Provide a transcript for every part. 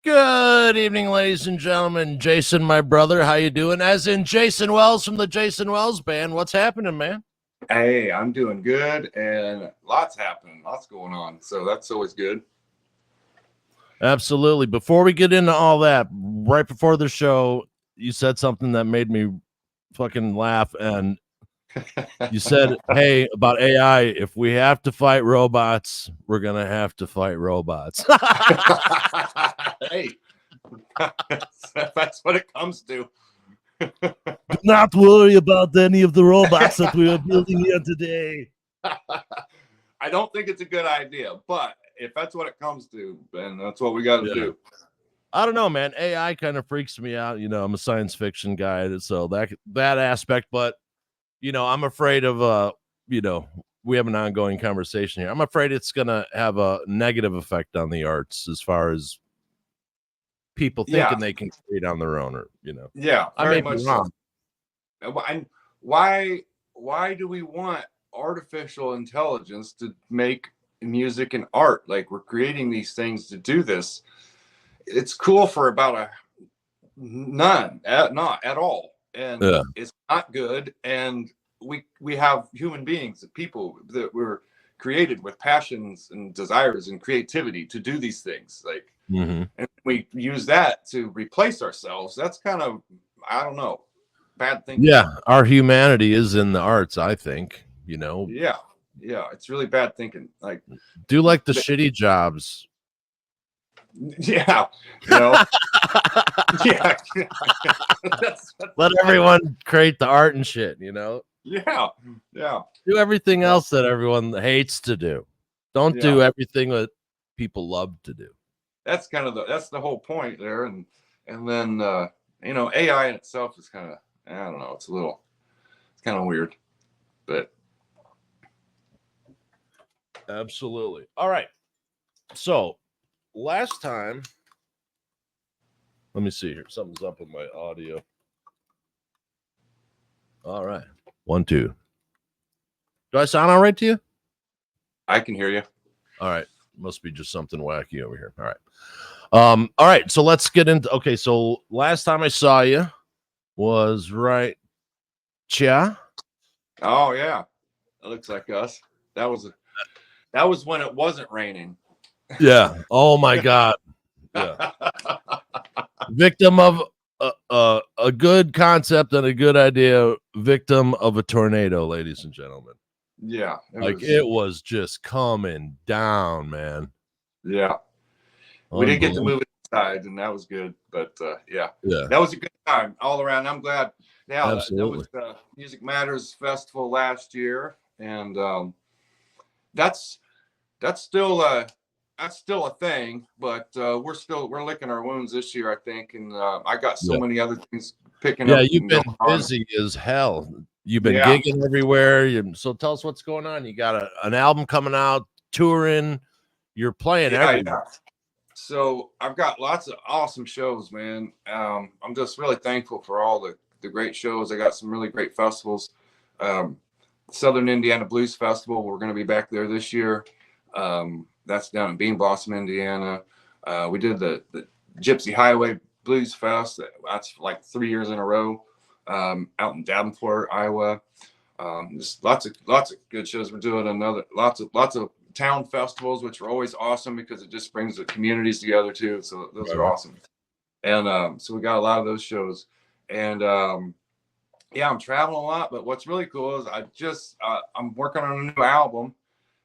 Good evening, ladies and gentlemen. Jason, my brother, how you doing? As in Jason Wells from the Jason Wells Band. What's happening, man? Hey, I'm doing good, and lots happening, lots going on. So that's always good. Absolutely. Before we get into all that, right before the show, you said something that made me fucking laugh. And you said, hey, about AI, if we have to fight robots, we're going to have to fight robots. Hey, that's what it comes to. Do not worry about any of the robots that we are building here today. I don't think it's a good idea, but if that's what it comes to, then that's what we got to do. I don't know, man. AI kind of freaks me out. You know, I'm a science fiction guy, so that aspect. But you know, I'm afraid of we have an ongoing conversation here. I'm afraid it's gonna have a negative effect on the arts as far as people thinking they can create on their own, or I may be wrong. And why do we want artificial intelligence to make music and art? Like, we're creating these things to do this. It's cool for about not at all, and it's not good. And we have human beings, people that were created with passions and desires and creativity to do these things, like and we use that to replace ourselves. That's kind of, I don't know, bad thinking. Our humanity is in the arts, I think. It's really bad thinking. Like, do like the shitty jobs. Let everyone create the art and shit, do everything else that everyone hates to do. Don't do everything that people love to do. That's kind of the whole point there. And then AI in itself is kind of, I don't know, it's kind of weird, but absolutely. All right, so last time, let me see here. Something's up with my audio. All right. 1, 2. Do I sound all right to you? I can hear you. All right. Must be just something wacky over here. All right. All right. So let's get into. Okay. So last time I saw you was right. Chia. Oh yeah, it looks like us. That was when it wasn't raining. Yeah. Oh my God. Yeah. Victim of a good concept and a good idea. Victim of a tornado, ladies and gentlemen. Yeah. It was just coming down, man. Yeah. We didn't get to move it inside, and that was good. But that was a good time all around. I'm glad. Yeah, absolutely. That was Music Matters Festival last year, and that's still a thing. But we're licking our wounds this year, I think. And I got so many other things picking up. Yeah, you've been busy as hell. You've been gigging everywhere. So tell us what's going on. You got an album coming out, touring. You're playing everywhere. Yeah. So I've got lots of awesome shows, man. I'm just really thankful for all the great shows. I got some really great festivals. Southern Indiana Blues Festival, we're going to be back there this year. That's down in Bean Blossom, Indiana. We did the Gypsy Highway Blues Fest. That's like 3 years in a row. Out in Davenport, Iowa. Just lots of good shows. We're doing lots of town festivals, which are always awesome because it just brings the communities together too. So those are awesome. And so we got a lot of those shows. And I'm traveling a lot, but what's really cool is I'm working on a new album.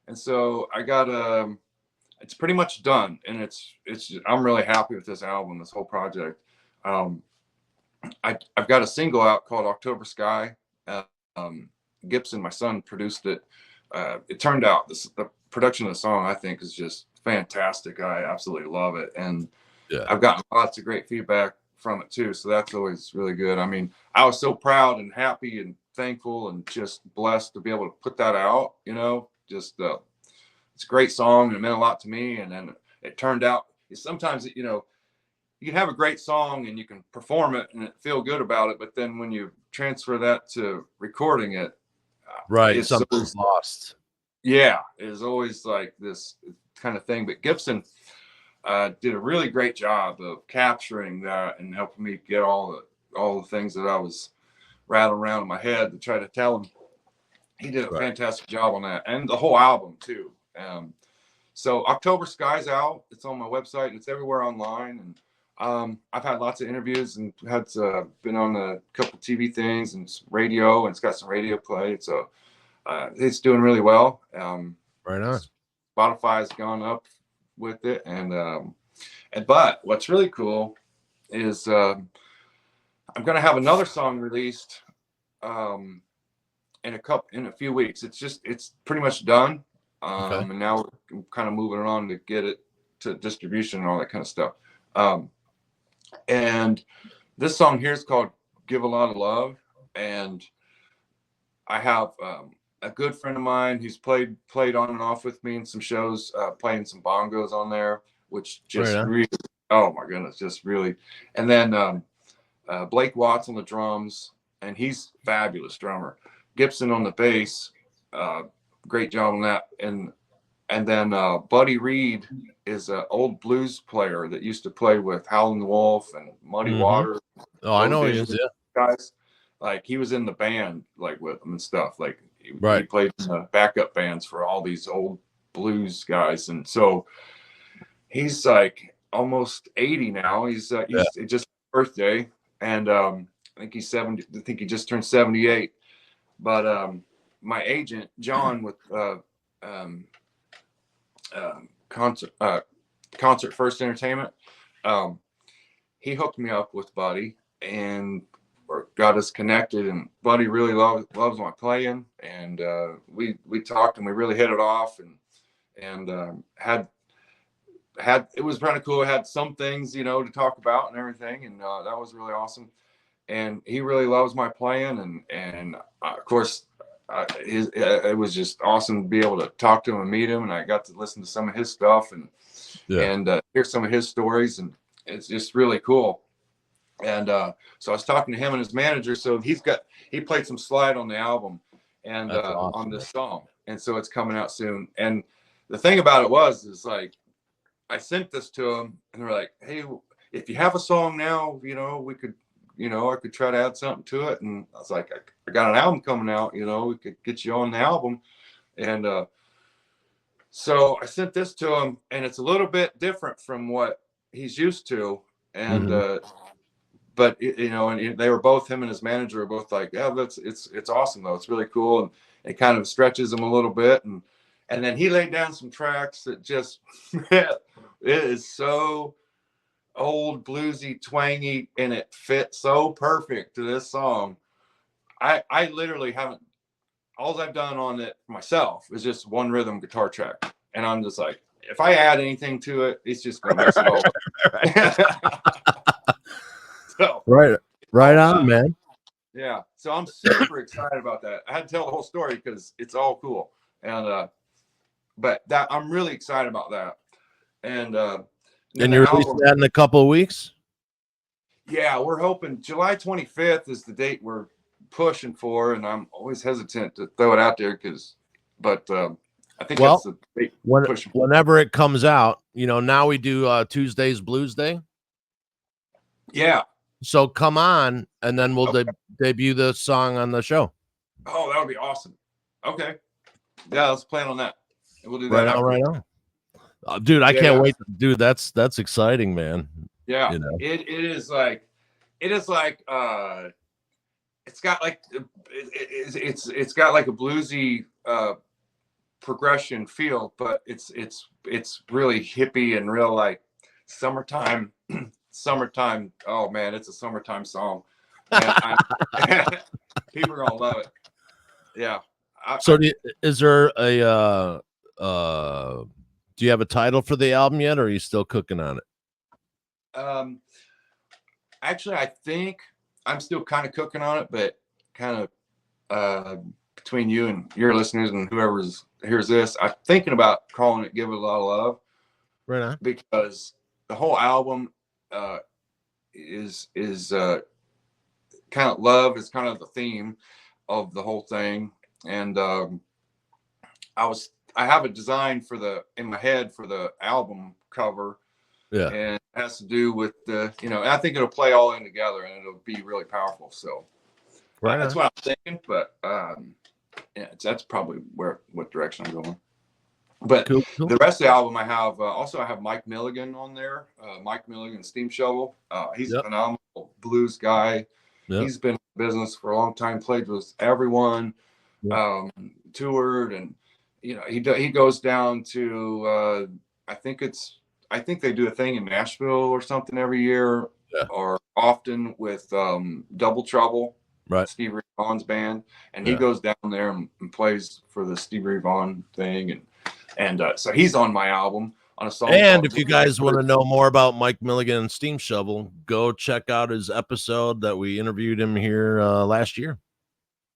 And so I got it's pretty much done, and I'm really happy with this album, this whole project. I've got a single out called October Sky. Gibson, my son, produced it. It turned out the production of the song, I think, is just fantastic. I absolutely love it, and I've gotten lots of great feedback from it too. So that's always really good. I mean, I was so proud and happy and thankful and just blessed to be able to put that out. It's a great song, and it meant a lot to me. And then it turned out, sometimes you can have a great song and you can perform it and feel good about it, but then when you transfer that to recording it, something's lost. Yeah, it's always like this kind of thing. But Gibson, did a really great job of capturing that and helping me get all the things that I was rattling around in my head to try to tell him. He did a fantastic job on that, and the whole album too. So October Sky's out. It's on my website and it's everywhere online. And I've had lots of interviews and had been on a couple TV things and radio, and it's got some radio play. So it's doing really well. Right on. Spotify's gone up with it, and but what's really cool is I'm gonna have another song released in a few weeks. It's pretty much done. And now we're kind of moving on to get it to distribution and all that kind of stuff. And this song here is called Give a Lot of Love. And I have a good friend of mine who's played on and off with me in some shows, playing some bongos on there, which just really, oh my goodness, just really. And then Blake Watts on the drums, and he's a fabulous drummer. Gibson on the bass, great job on that. And then Buddy Reed is an old blues player that used to play with Howlin' Wolf and Muddy Waters. Oh, I know he is. Yeah, guys, like he was in the band like with them and stuff. Like he played in the backup bands for all these old blues guys, and so he's like almost 80 now. He's just his birthday, and I think he's 70. I think he just turned 78. But my agent John with Concert First Entertainment, he hooked me up with Buddy and got us connected. And Buddy really loves my playing, and we talked and we really hit it off, and had it was kind of cool. I had some things to talk about and everything, and that was really awesome. And he really loves my playing, and of course, it was just awesome to be able to talk to him and meet him, and I got to listen to some of his stuff and hear some of his stories, and it's just really cool. And so I was talking to him and his manager. So he played some slide on the album and awesome, on this song, and so it's coming out soon. And the thing about it is like I sent this to him, and they're like, "Hey, if you have a song now, we could." I could try to add something to it. And I was like, I got an album coming out, we could get you on the album. And so I sent this to him, and it's a little bit different from what he's used to. And, but and they were both, him and his manager were both like, yeah, it's awesome though. It's really cool. And it kind of stretches him a little bit. And then he laid down some tracks that just, it is so old bluesy, twangy, and it fits so perfect to this song. I literally haven't, all I've done on it myself is just one rhythm guitar track, and I'm just like, if I add anything to it, it's just gonna mess it over. So right on, man. Yeah, so I'm super excited about that. I had to tell the whole story because it's all cool, and but that I'm really excited about that. And you're releasing that in a couple of weeks? Yeah, we're hoping July 25th is the date we're pushing for, and I'm always hesitant to throw it out there but I think that's the date whenever it comes out. Now we do Tuesday's Blues Day. Yeah. So come on, and then we'll debut the song on the show. Oh, that would be awesome. Okay. Yeah, let's plan on that. And we'll do that. Right on. Dude, I can't wait. Dude, that's exciting, man. Yeah, it is like it's got like it's got like a bluesy progression feel, but it's really hippie and real like summertime. Oh man, it's a summertime song. People are gonna love it. Yeah. So is there a do you have a title for the album yet, or are you still cooking on it? Actually, I think I'm still kind of cooking on it, but kind of between you and your listeners and whoever hears this, I'm thinking about calling it "Give It a Lot of Love." Right on. Because the whole album is kind of love is kind of the theme of the whole thing, and I have a design in my head for the album cover, Yeah. And it has to do with the, I think it'll play all in together and it'll be really powerful. So that's what I'm thinking. But yeah, that's probably what direction I'm going. But cool. The rest of the album, I have Mike Milligan on there. Mike Milligan, Steam Shovel. He's a phenomenal blues guy. Yep. He's been in business for a long time. Played with everyone, toured, and he goes down to I think they do a thing in Nashville or something every year, or often with Double Trouble, right? Steve Ray Vaughan's band, and he goes down there and plays for the Steve Ray Vaughan thing, and so he's on my album on a song. And if you guys want to know more about Mike Milligan and Steam Shovel, go check out his episode that we interviewed him here last year.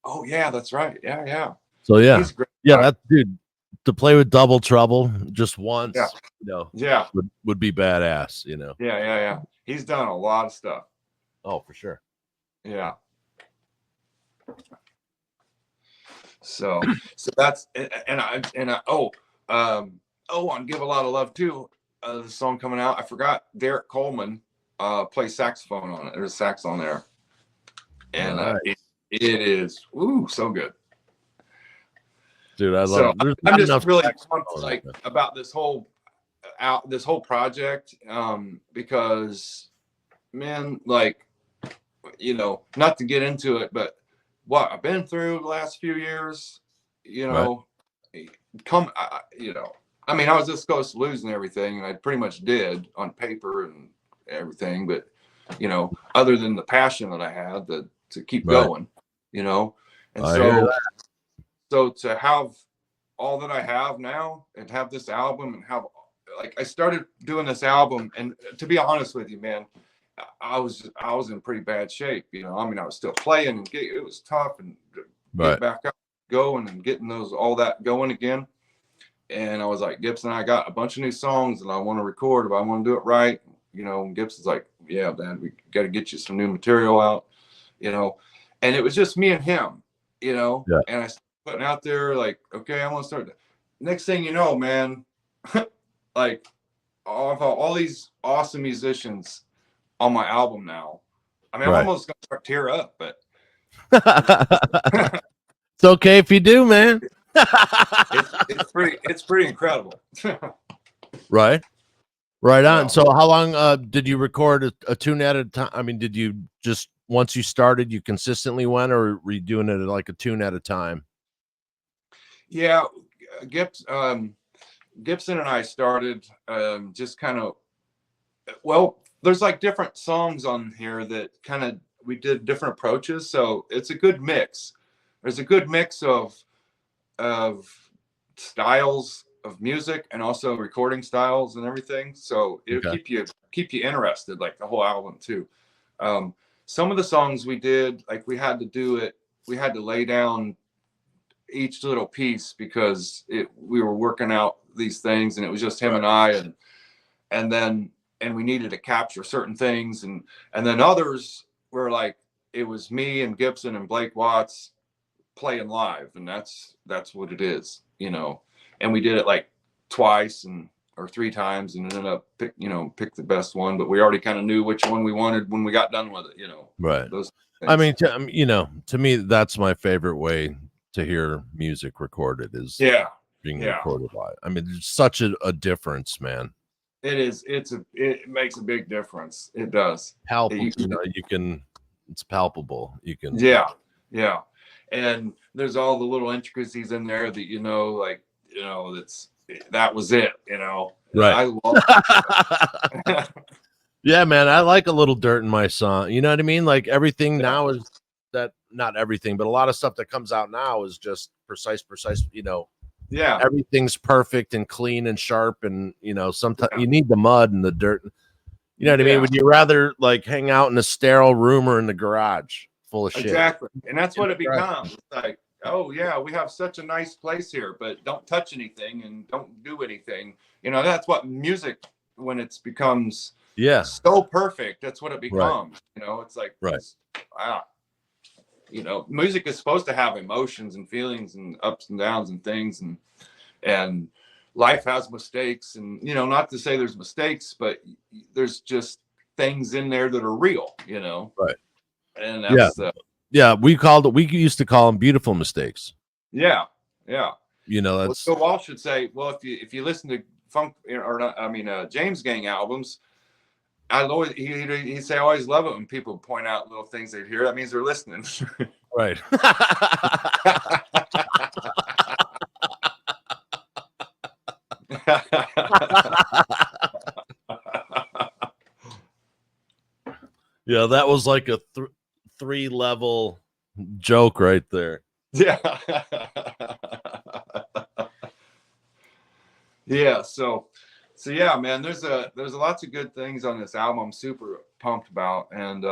Oh yeah, that's right. Yeah. So he's great. That dude, to play with Double Trouble just once, would be badass. Yeah. He's done a lot of stuff. Oh, for sure. Yeah. So that's and Give a Lot of Love too. The song coming out. I forgot Derek Coleman plays saxophone on it. There's sax on there, and it is so good. Dude, I love it. I'm just really pumped about this whole project because, man, not to get into it, but what I've been through the last few years, I was this close to losing everything, and I pretty much did on paper and everything, but other than the passion that I had to keep going, and so to have all that I have now and have this album and have I started doing this album, and to be honest with you, man, I was in pretty bad shape. I was still playing and it was tough and get back up, going and getting all that going again. And I was like, Gibson, I got a bunch of new songs and I want to record, but I want to do it right. And Gibson's like, yeah, man, we got to get you some new material out, and it was just me and him, and I started putting out there okay, I want to start. Next thing you know, man, all these awesome musicians on my album now. I'm almost gonna start tear up, but it's okay if you do, man. it's pretty incredible. Right on. So how long did you record a tune at a time? Did you just once you started you consistently went, or were you doing it like a tune at a time? Yeah, Gibson and I started just kind of, there's different songs on here that kind of we did different approaches, so it's a good mix. There's a good mix of styles of music and also recording styles and everything, so it'll keep you interested, the whole album too. Some of the songs we did, we had to lay down each little piece because we were working out these things and it was just him and I, and we needed to capture certain things, and then others were it was me and Gibson and Blake Watts playing live, and that's what it is, and we did it twice or three times and ended up pick the best one, but we already kind of knew which one we wanted when we got done with it, right. Those things. To me, that's my favorite way to hear music recorded is being recorded live. There's such a difference, man. It is. It makes a big difference. It does. Palpable. It's palpable. You can. Yeah. And there's all the little intricacies in there that that was it. Right. I love it. Yeah, man. I like a little dirt in my song. You know what I mean? Everything now is that, not everything, but a lot of stuff that comes out now is just precise. Yeah, everything's perfect and clean and sharp, and sometimes you need the mud and the dirt. You know what I mean? Would you rather hang out in a sterile room or in the garage full of shit? Exactly, and that's what it becomes. Oh yeah, we have such a nice place here, but don't touch anything and don't do anything. That's what music, when it becomes so perfect, that's what it becomes. It's wow. Music is supposed to have emotions and feelings and ups and downs and things, and life has mistakes, and not to say there's mistakes, but there's just things in there that are real, Right. And Yeah. that's We used to call them beautiful mistakes. yeah. That's Bill Walsh should say, well, if you listen to funk or not, James Gang albums, he'd say I always love it when people point out little things they hear. That means they're listening. right. Yeah, that was like a 3-level joke right there. Yeah. Yeah. So yeah, man, there's lots of good things on this album I'm super pumped about. And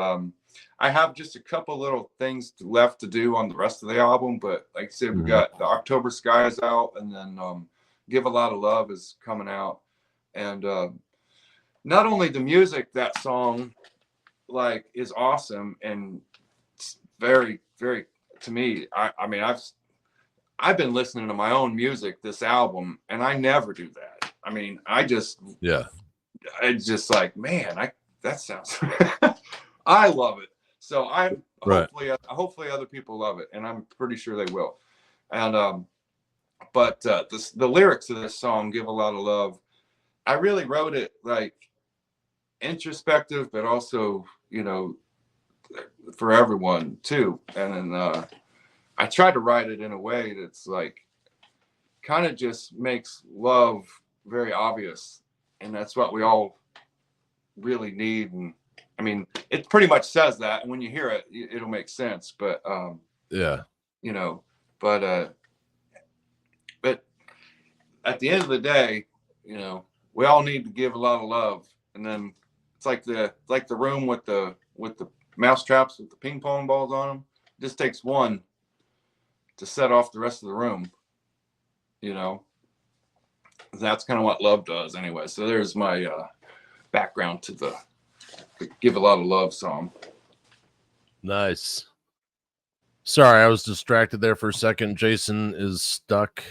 I have just a couple little things left to do on the rest of the album, but like I said, we got the October Skies out, and then Give a Lot of Love is coming out. And not only the music, that song like is awesome and it's very, very, to me, I mean, I've been listening to my own music this album, and I never do that. I mean, it's just like, man, that sounds I love it. So hopefully other people love it, and I'm pretty sure they will. And but the lyrics of this song, Give a Lot of Love, I really wrote it like introspective, but also, for everyone too. And then I tried to write it in a way that's like kind of just makes love very obvious, and that's what we all really need. And I mean, it pretty much says that, and when you hear it, it'll make sense. But but at the end of the day, we all need to give a lot of love. And then it's like the room with the mouse traps with the ping pong balls on them. It just takes one to set off the rest of the room. That's kind of what love does anyway. So there's my background to the Give a Lot of Love song. Nice. Sorry, I was distracted there for a second. Jason is stuck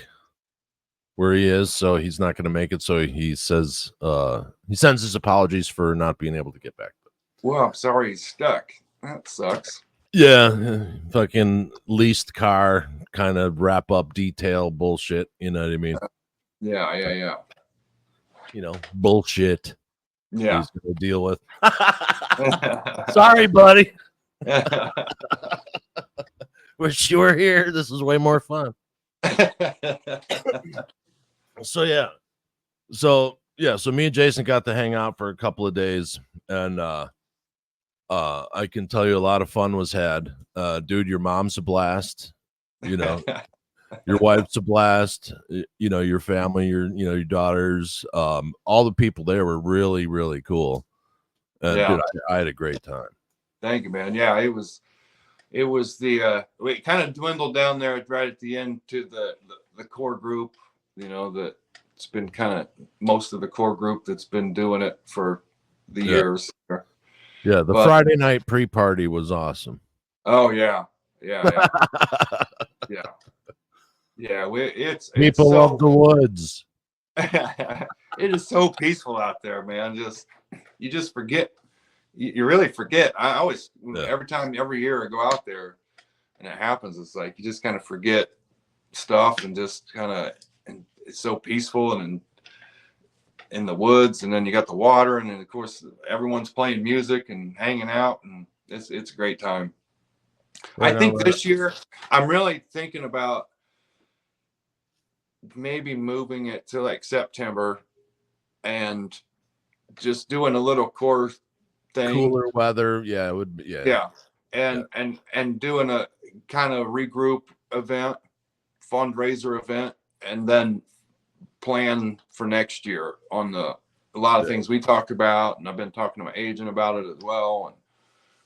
where he is, so he's not going to make it. So he says he sends his apologies for not being able to get back. Well, I'm sorry he's stuck. That sucks. Yeah, fucking leased car kind of wrap up detail bullshit. You know what I mean? Yeah. Bullshit. Yeah. He's gonna deal with. Sorry, buddy. Wish you were here. This is way more fun. So me and Jason got to hang out for a couple of days, and I can tell you a lot of fun was had. Dude, your mom's a blast. Your wife's a blast. Your family, your daughters, all the people there were really, really cool. Dude, I had a great time. Thank you, man. Yeah, it was it kind of dwindled down there right at the end to the core group, that it's been kind of most of the core group that's been doing it for the years. Yeah, Friday night pre-party was awesome. Oh yeah. Yeah. People love the woods. It is so peaceful out there, man. You just forget. You really forget. I always, every year I go out there and it happens, it's like you just kind of forget stuff and just kind of, and it's so peaceful and in the woods, and then you got the water, and then of course everyone's playing music and hanging out, and it's a great time. I think this year I'm really thinking about maybe moving it to like September and just doing a little core thing. Cooler weather, yeah, it would be, yeah. And doing a kind of regroup event, fundraiser event, and then plan for next year on a lot of things we talked about, and I've been talking to my agent about it as well, and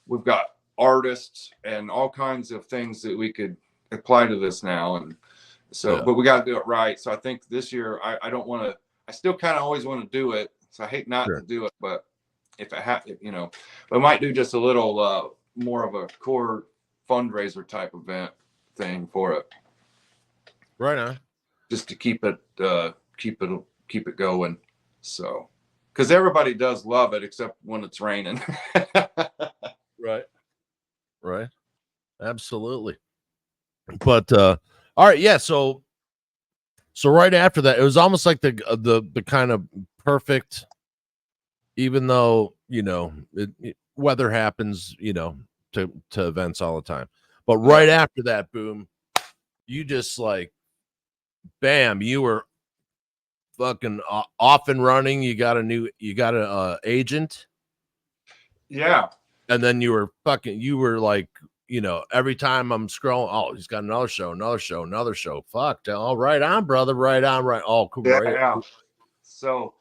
we've got artists and all kinds of things that we could apply to this now, and so but we got to do it right. So I think this year I don't want to, I still kind of always want to do it, so I hate not to do it, but if I have, I might do just a little more of a core fundraiser type event thing for it. Right on. Just to keep it keep it going. So, because everybody does love it except when it's raining. Right. Absolutely. But all right, yeah. So right after that, it was almost like the kind of perfect, even though weather happens, to events all the time. But right after that, boom, you just like, bam, you were fucking off and running. You got a agent. Yeah. And then you were like, every time I'm scrolling, oh, he's got another show. Fuck. All right on, brother. Right on. Right. Oh, cool. Yeah. Right. Yeah. So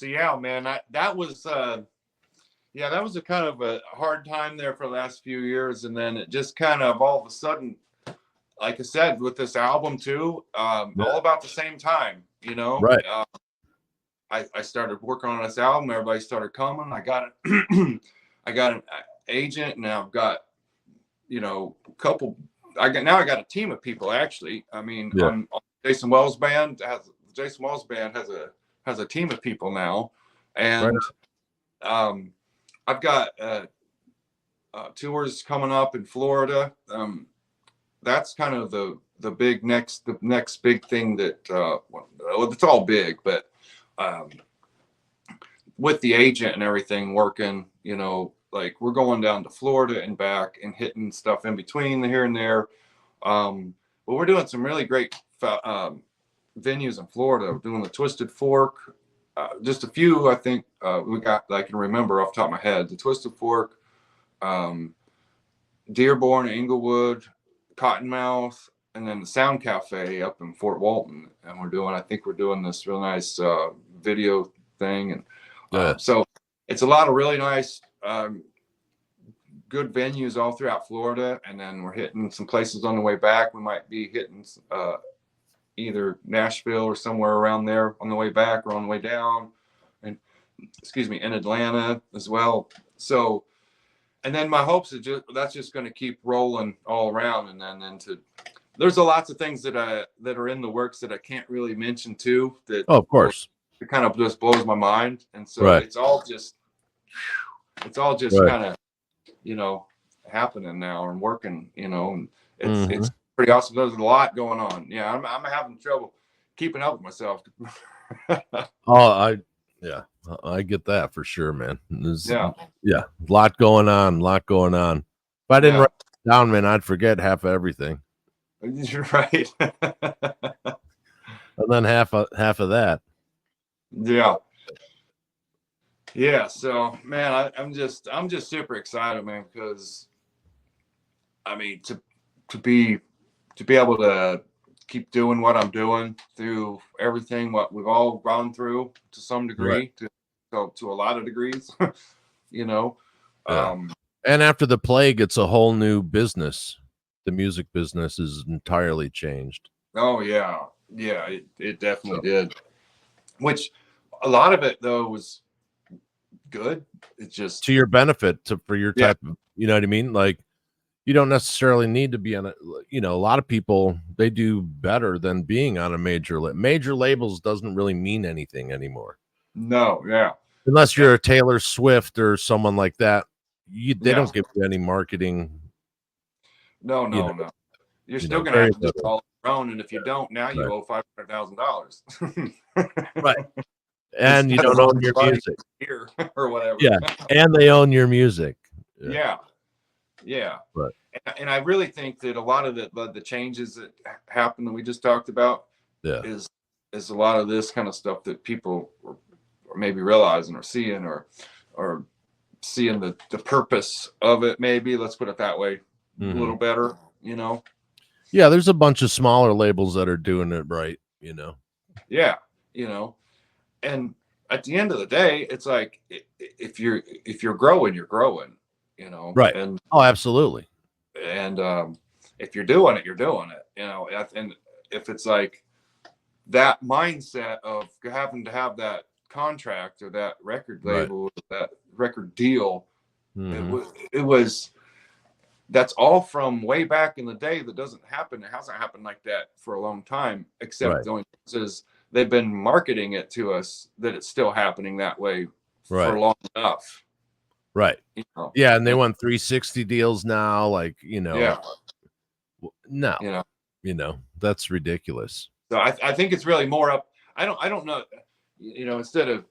yeah, man, that was that was a kind of a hard time there for the last few years. And then it just kind of all of a sudden, like I said, with this album too, all about the same time, Right. I started working on this album. Everybody started coming. I got it. I got an agent, and I've got, a couple. I got a team of people actually. I mean, on Jason Wells Band has a team of people now, and I've got tours coming up in Florida. That's kind of the next big thing that it's all big, but with the agent and everything working, like we're going down to Florida and back and hitting stuff in between here and there. But we're doing some really great venues in Florida. We're doing the Twisted Fork, just a few, I think we got that I can remember off the top of my head. The Twisted Fork, Dearborn, Inglewood, Cottonmouth, and then the Sound Cafe up in Fort Walton. And I think we're doing this real nice video thing. And so it's a lot of really nice, good venues all throughout Florida. And then we're hitting some places on the way back. We might be hitting either Nashville or somewhere around there on the way back or on the way down. And in Atlanta as well. So, and then my hopes are that's just going to keep rolling all around. And then there's lots of things that are in the works that I can't really mention too. That of course, it kind of just blows my mind. And so it's all just kind of, happening now and working, and it's pretty awesome. There's a lot going on. Yeah. I'm having trouble keeping up with myself. I get that for sure, man. Yeah. A lot going on. If I didn't write it down, man, I'd forget half of everything. You're right. And then half of that. Yeah. Yeah. So, man, I'm just super excited, man, because I mean, to be able to keep doing what I'm doing through everything, what we've all gone through to some degree, to a lot of degrees, And after the plague, it's a whole new business. The music business is entirely changed. Oh yeah. Yeah, it definitely did. Which a lot of it though was good. It's just to your benefit for your type of, you know what I mean? Like, you don't necessarily need to be on a lot of people, they do better than being on a major labels doesn't really mean anything anymore. No, yeah. Unless you're a Taylor Swift or someone like that, they don't give you any marketing. No. You're still going to have to do it all your own, and if you don't, now you owe $500,000. Right. And you don't own your music here or whatever. Yeah, and they own your music. Yeah. Right. And I really think that a lot of the changes that happened that we just talked about is a lot of this kind of stuff that people are maybe realizing or seeing or seeing the purpose of it. Maybe let's put it that way, a little better. Yeah, there's a bunch of smaller labels that are doing it right. Yeah, and at the end of the day, it's like if you're growing, you're growing. Right. And absolutely. And if you're doing it, you're doing it. And if it's like that mindset of having to have that contract or that record label, that record deal, it was. That's all from way back in the day. That doesn't happen. It hasn't happened like that for a long time. Except the only difference is they've been marketing it to us that it's still happening that way for long enough. Right. You know? Yeah, and they want 360 deals now. Like, you know, Yeah. no, You know, that's ridiculous. So I think it's really more up. I don't know. You know, instead of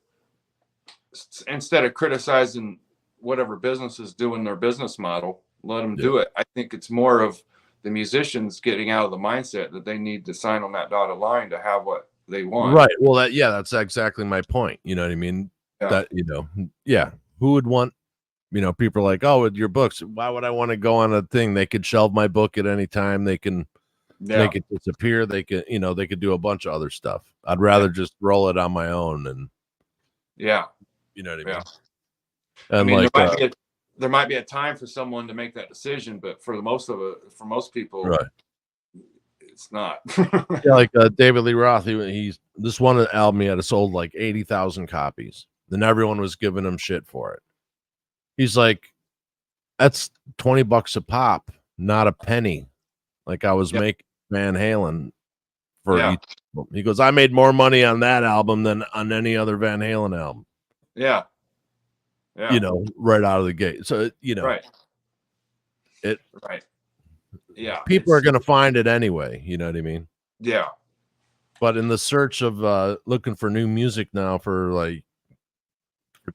criticizing whatever business is doing their business model, let them do it. I think it's more of the musicians getting out of the mindset that they need to sign on that dotted line to have what they want. Right. Well, that's exactly my point. You know what I mean? Yeah. That, you know, who would want, you know, people are like, oh, with your books, why would I want to go on a thing? They could shelve my book at any time. They can make it disappear. They could, you know, they could do a bunch of other stuff. I'd rather just roll it on my own. And you know what I mean? And I mean, like, there might be a time for someone to make that decision, but for most people, right. It's not. Yeah, like David Lee Roth, he's this one album he had sold like 80,000 copies. Then everyone was giving him shit for it. He's like, that's $20 a pop, not a penny. Like I was making Van Halen for each album. He goes, I made more money on that album than on any other Van Halen album. Yeah. You know, right out of the gate. So, you know, right. Yeah. People are going to find it anyway. You know what I mean? Yeah. But in the search of looking for new music now for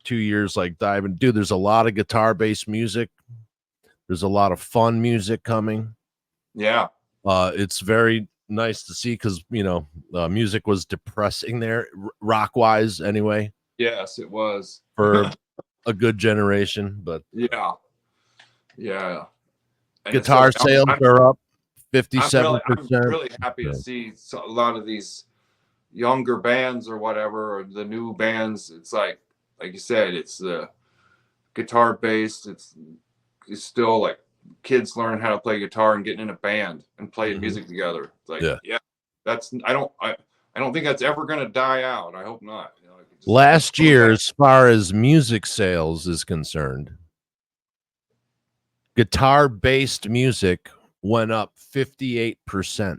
2 years, like diving, dude, there's a lot of guitar-based music. There's a lot of fun music coming. Yeah. It's very nice to see because, you know, music was depressing there, rock-wise anyway. Yes, it was. For a good generation, but yeah. And guitar sales are up 57%. I'm really happy to see a lot of these younger bands or whatever, or the new bands. It's like you said, it's the guitar based. It's still like kids learning how to play guitar and getting in a band and playing music together. It's like, that's I don't think that's ever going to die out. I hope not. You know, last year, as far as music sales is concerned, guitar-based music went up 58%.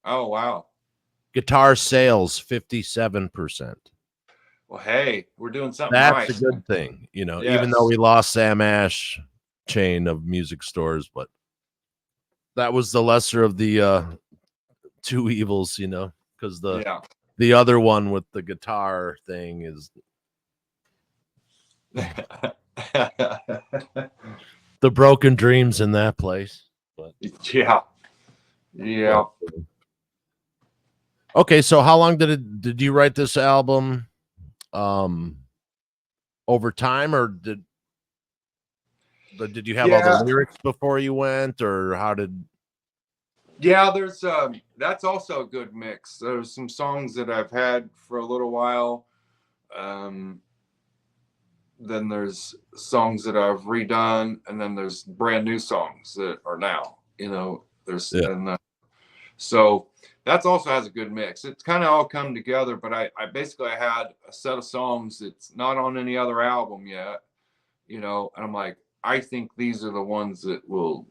Oh, wow. Guitar sales, 57%. Well, hey, we're doing something That's right. a good thing, you know, even though we lost Sam Ash chain of music stores, but that was the lesser of the two evils, you know, because the other one with the guitar thing is the broken dreams in that place. But yeah. Okay, so how long did you write this album? Over time, or did you have all the lyrics before you went, or how did? Yeah, there's that's also a good mix. There's some songs that I've had for a little while. Then there's songs that I've redone, and then there's brand new songs that are now, you know, so that's also has a good mix. It's kind of all come together, but I basically had a set of songs that's not on any other album yet, you know, and I'm like, I think these are the ones that will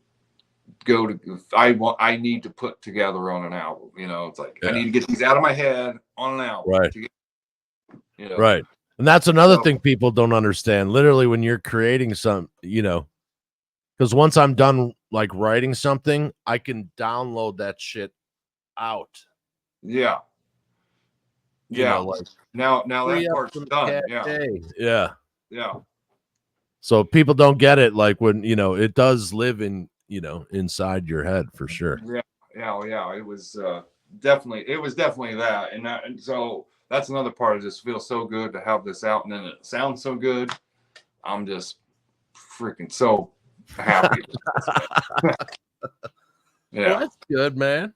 go to, I need to put together on an album, you know. It's like, I need to get these out of my head on an album. Right. You know? Right. And that's another thing people don't understand. Literally, when you're creating some, you know, because once I'm done like writing something, I can download that shit out. Yeah. You know, like now that part's done. Yeah. So people don't get it, like when, you know, it does live in, you know, inside your head for sure. Yeah. It was definitely that. And so that's another part of this. Feels so good to have this out, and then it sounds so good. I'm just freaking so happy. Well, that's good, man.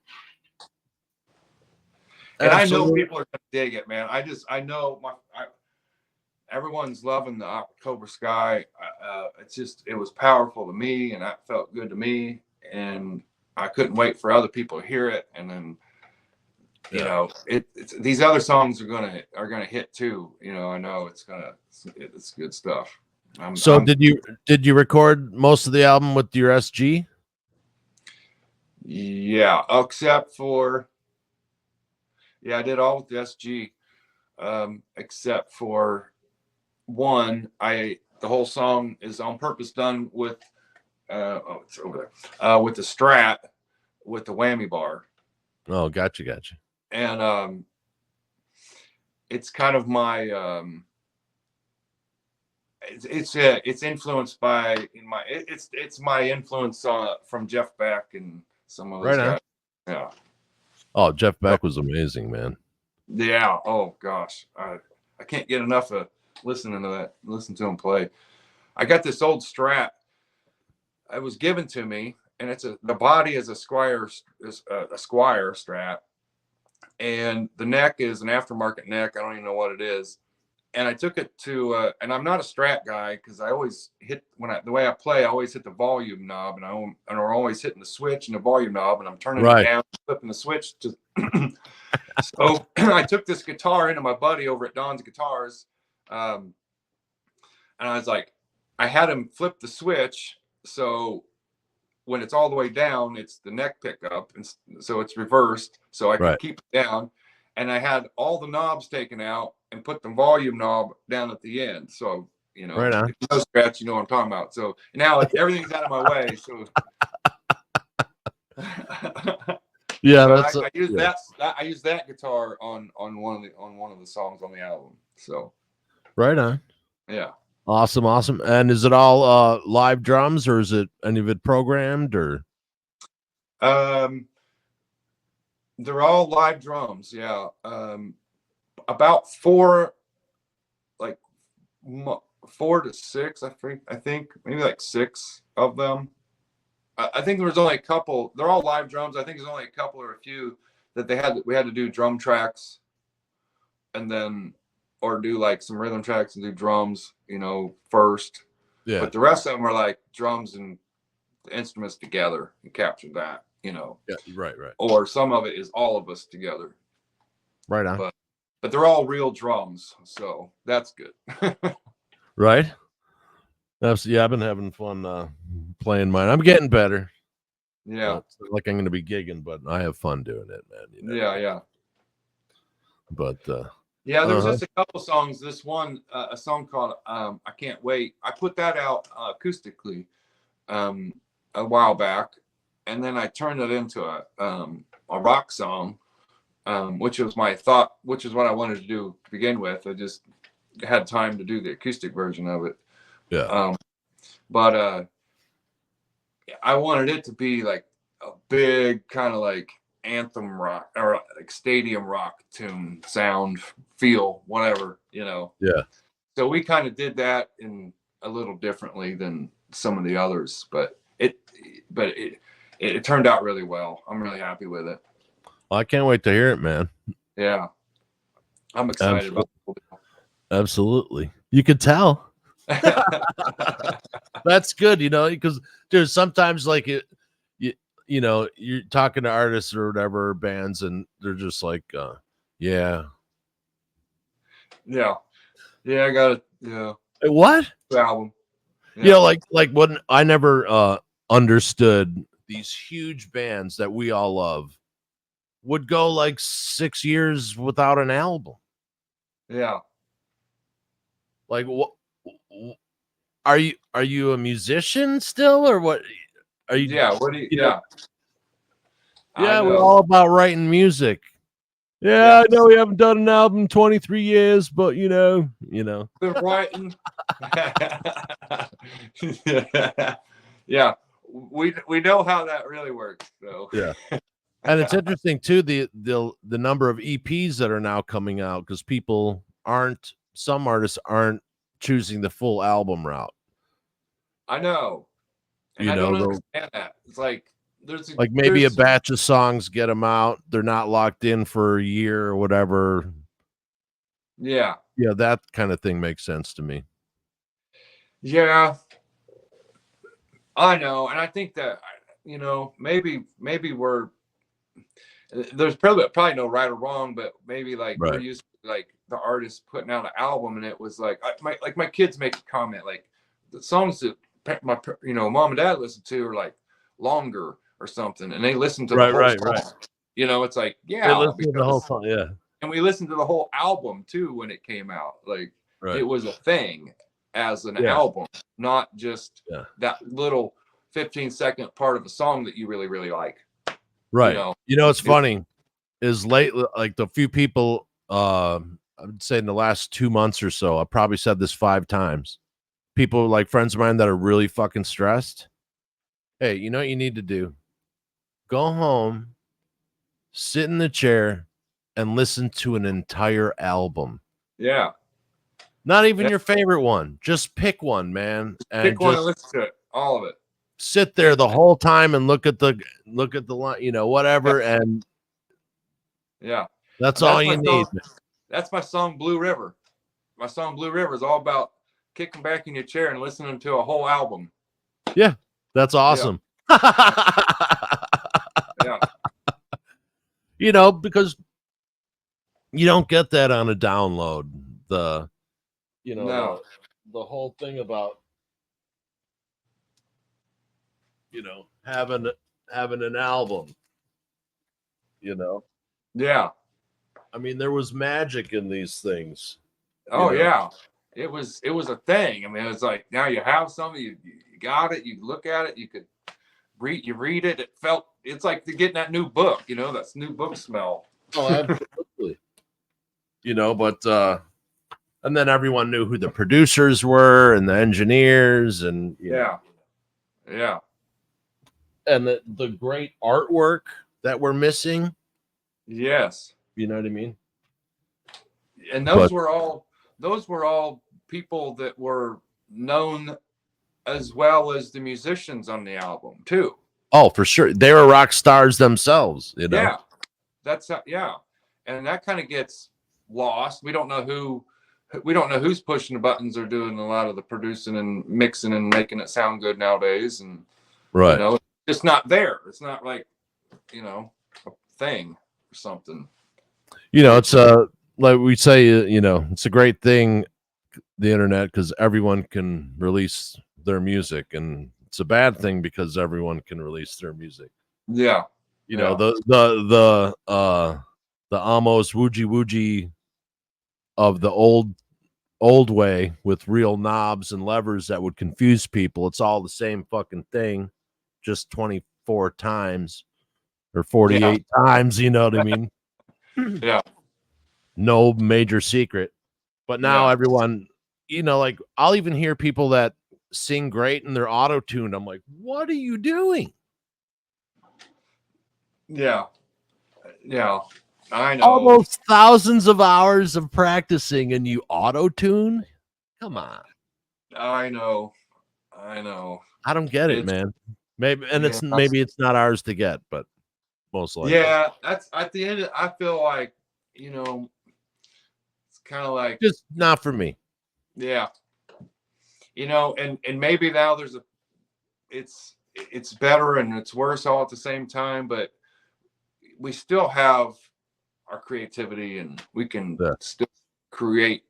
And I know people are gonna dig it, man. I know everyone's loving the October Sky. It was powerful to me, and that felt good to me, and I couldn't wait for other people to hear it. And then, you know, these other songs are gonna hit too. You know, I know it's good stuff. Did you record most of the album with your SG? Yeah, except for Yeah, I did all with the SG, except for one. The whole song is on purpose done with it's over there, with the Strat with the whammy bar. Oh, gotcha. And it's kind of my it's influenced by it's my influence from Jeff Beck and some of those Right on. guys. Yeah. Oh, Jeff Beck was amazing, man. Yeah. Oh gosh, I can't get enough of listening to him play. I got this old Strat. It was given to me, and the body is a Squire Strat, and the neck is an aftermarket neck. I don't even know what it is. And I took it to, and I'm not a Strat guy because I always hit the way I play. I always hit the volume knob, and I'm always hitting the switch and the volume knob, and I'm turning it down, flipping the switch to. So I took this guitar into my buddy over at Don's Guitars, and I was like, I had him flip the switch, so when it's all the way down, it's the neck pickup, and so it's reversed, so I can keep it down. And I had all the knobs taken out and put the volume knob down at the end. So, if you know Strat, you know what I'm talking about. So now everything's out of my way. So yeah, so I use that. I use that guitar on one of the songs on the album. So right on. Yeah. Awesome. And is it all live drums, or is it any of it programmed, or? They're all live drums. Yeah. About 4 to 6, I think maybe like 6 of them. I think there was only a couple. They're all live drums. I think there's only a couple or a few that we had to do drum tracks, and then or do like some rhythm tracks and do drums, first. Yeah. But the rest of them are like drums and the instruments together and capture that, Yeah. Right. Or some of it is all of us together. Right on. But they're all real drums, so that's good. Right. Yeah, I've been having fun playing mine. I'm getting better. Yeah. It's not like I'm going to be gigging, but I have fun doing it, man. Yeah. But yeah, there's just a couple songs. This one, a song called "I Can't Wait." I put that out acoustically a while back, and then I turned it into a rock song, which was what I wanted to do to begin with. I just had time to do the acoustic version of it. Yeah. But I wanted it to be like a big kind of like anthem rock or like stadium rock tune, sound, feel, whatever, Yeah. So we kind of did that in a little differently than some of the others, but it turned out really well. I'm really happy with it. Well, I can't wait to hear it, man. Yeah. I'm excited about it. Absolutely. You could tell. That's good, because there's sometimes like you're talking to artists or whatever, bands, and they're just like, yeah. I got it. Yeah. What? Album. Yeah. Like when I never understood these huge bands that we all love would go like 6 years without an album. Yeah. Like, what? Are you a musician still, or what? Are you? Yeah. What do you? Yeah. Yeah, we're all about writing music. Yeah, I know we haven't done an album in 23 years, but been writing. Yeah, we know how that really works, though. Yeah. And it's interesting too, the number of EPs that are now coming out, because some artists aren't choosing the full album route. I know. And I don't understand that. It's like maybe a batch of songs, get them out. They're not locked in for a year or whatever. Yeah. Yeah, that kind of thing makes sense to me. Yeah. I know. And I think that, maybe there's probably no right or wrong, but maybe we're used to like the artist putting out an album, and it was like my kids make a comment like the songs that my mom and dad listen to are like longer or something, and they listen to the whole song. It's like, yeah, they listen to the whole song. Yeah, and we listened to the whole album too when it came out. Like Right. it was a thing as an Yeah. album, not just Yeah. that little 15-second part of a song that you really, really like. Right. You know, it's It- funny is lately, like the few people, I would say in the last 2 months or so, I probably said this 5 times. People like friends of mine that are really fucking stressed. Hey, you know what you need to do? Go home, sit in the chair, and listen to an entire album. Yeah. Not even Yeah. your favorite one. Just pick one, man, and Pick one and just listen to it. All of it. sit there the whole time and look at the line, you know, whatever, and Yeah. that's all you my need. song. That's my song Blue River. My song Blue River is all about kicking back in your chair and listening to a whole album. That's awesome. Yeah. You know, because you don't get that on a download. The No. the whole thing about, you know, having an album, you know. Yeah. I mean, there was magic in these things. Oh know? yeah. It was a thing. I mean, it was like now you have something, you got it, you look at it, you could read it. It's like getting that new book, you know, that's new book smell. Oh, absolutely. You know, but and then everyone knew who the producers were and the engineers and Yeah. Yeah. and the great artwork that we're missing. Yes. You know what I mean? And those were all people that were known as well as the musicians on the album too. Oh, for sure. They were rock stars themselves, you know. Yeah. That's yeah. And that kind of gets lost. We don't know who's pushing the buttons or doing a lot of the producing and mixing and making it sound good nowadays. And Right. you know, it's not there. It's not like, you know, a thing or something. You know, it's like we say, you know, it's a great thing, the internet, because everyone can release their music, and it's a bad thing because everyone can release their music. Yeah. You know, the almost woojie of the old way with real knobs and levers that would confuse people. It's all the same fucking thing, just 24 times or 48 times, you know what I mean? Yeah. No major secret. But now Yeah. everyone, you know, like I'll even hear people that sing great and they're auto-tuned. I'm like, what are you doing? Yeah. Yeah. I know. Almost thousands of hours of practicing and you auto-tune? Come on. I know. I don't get it, man. Maybe it's not ours to get, but most likely. Yeah, that's at the end. I feel like, you know, it's kind of like Just not for me. Yeah, you know, and maybe now it's better and it's worse all at the same time, but we still have our creativity and we can still create.